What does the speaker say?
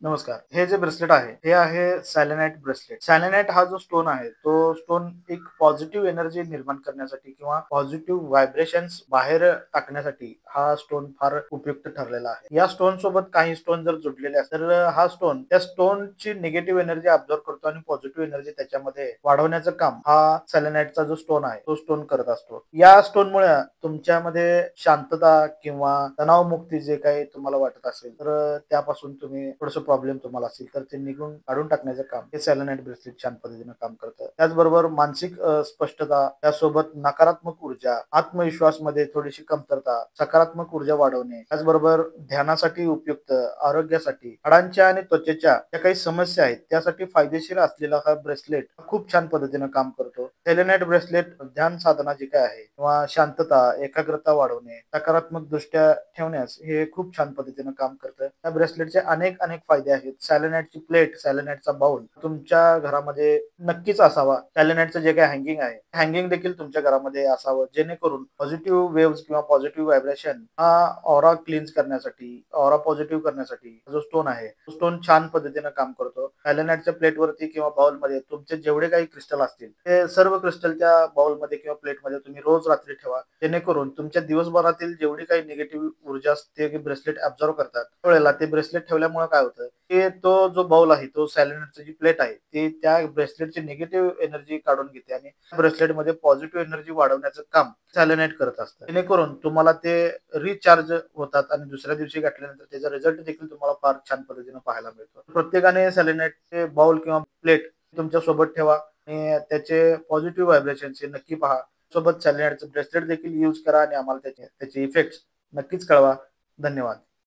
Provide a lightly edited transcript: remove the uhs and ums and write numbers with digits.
नमस्कार. हे जे ब्रेसलेट आहे, हे आहे सेलेनाइट ब्रेसलेट. सेलेनाइट हा जो स्टोन आहे, तो स्टोन एक पॉझिटिव्ह एनर्जी निर्माण करण्यासाठी किंवा पॉझिटिव्ह व्हायब्रेशन्स बाहेर टाकण्यासाठी हा स्टोन फार उपयुक्त ठरलेला आहे. या स्टोन सोबत काही स्टोन जर जुडलेले असतील, तर हा स्टोन त्या स्टोनची निगेटिव्ह एनर्जी अब्झॉर्ब करतो आणि पॉझिटिव्ह एनर्जी त्याच्यामध्ये वाढवण्याचं काम हा सेलेनाइटचा जो स्टोन आहे, तो स्टोन करत असतो. या स्टोनमुळे तुमच्यामध्ये शांतता किंवा तणावमुक्ती जे काही तुम्हाला वाटत असेल, तर त्यापासून तुम्ही थोडंसं प्रॉब्लेम तुम्हाला असेल तर ते निघून काढून टाकण्याचं काम हे सेलेनाइट ब्रेसलेट छान पद्धतीनं काम करतं. त्याचबरोबर मानसिक स्पष्टता, त्यासोबत नकारात्मक ऊर्जा, आत्मविश्वासमध्ये थोडीशी कमतरता, सकारात्मक ऊर्जा वाढवणे, त्याचबरोबर ध्यानासाठी उपयुक्त, आरोग्यासाठी, हाडांच्या आणि त्वचेच्या ज्या काही समस्या आहेत त्यासाठी फायदेशीर असलेला हा ब्रेसलेट खूप छान पद्धतीनं काम करतो. सेलेनाइट ब्रेसलेट ध्यान साधना जी काय आहे किंवा शांतता, एकाग्रता वाढवणे, सकारात्मक दृष्ट्या ठेवण्यास हे खूप छान पद्धतीनं काम करतं. या ब्रेसलेटचे अनेक अनेक फायदे आहेत. सेलेनाइटची प्लेट, सेलेनाइटचा बाउल तुमच्या घरामध्ये नक्कीच असावा. सेलेनाइटचं जे काही हँगिंग आहे, हँगिंग देखील तुमच्या घरामध्ये असावं, जेणेकरून पॉझिटिव्ह वेव्हज किंवा पॉझिटिव्ह व्हायब्रेशन हा ऑरा क्लीन्स करण्यासाठी, ऑरा पॉझिटिव्ह करण्यासाठी जो स्टोन आहे, तो स्टोन छान पद्धतीनं काम करतो. सेलेनाइटच्या प्लेटवरती किंवा बाउलमध्ये तुमचे जेवढे काही क्रिस्टल असतील, ते सर्व क्रिस्टल त्या बाउलमध्ये किंवा प्लेटमध्ये तुम्ही रोज रात्री ठेवा. जेणेकरून तुमच्या दिवसभरातील जेवढी काही निगेटिव्ह ऊर्जा असते ते ब्रेसलेट अब्झॉर्ब करतात. त्यावेळेला ते ब्रेसलेट ठेवल्यामुळे काय होतं, की तो जो बाउल आहे, तो सेलेनाइटची जी प्लेट आहे, ती त्या ब्रेसलेटची निगेटिव्ह एनर्जी काढून घेते आणि ब्रेसलेटमध्ये पॉझिटिव्ह एनर्जी वाढवण्याचं काम सेलेनाइट करत असतं. जेणेकरून तुम्हाला ते रिचार्ज होतात आणि दुसऱ्या दिवशी घातल्यानंतर त्याचा रिझल्ट देखील तुम्हाला फार छान पद्धतीने पाहायला मिळतो. प्रत्येकाने सेलेनाइटचे बाउल किंवा प्लेट तुमच्या सोबत ठेवा आणि त्याचे पॉझिटिव्ह व्हायब्रेशन्स हे नक्की पहा. सोबत सेलेनाइटचं ब्रेसलेट देखील यूज करा आणि आम्हाला त्याचे इफेक्ट्स नक्कीच कळवा. धन्यवाद.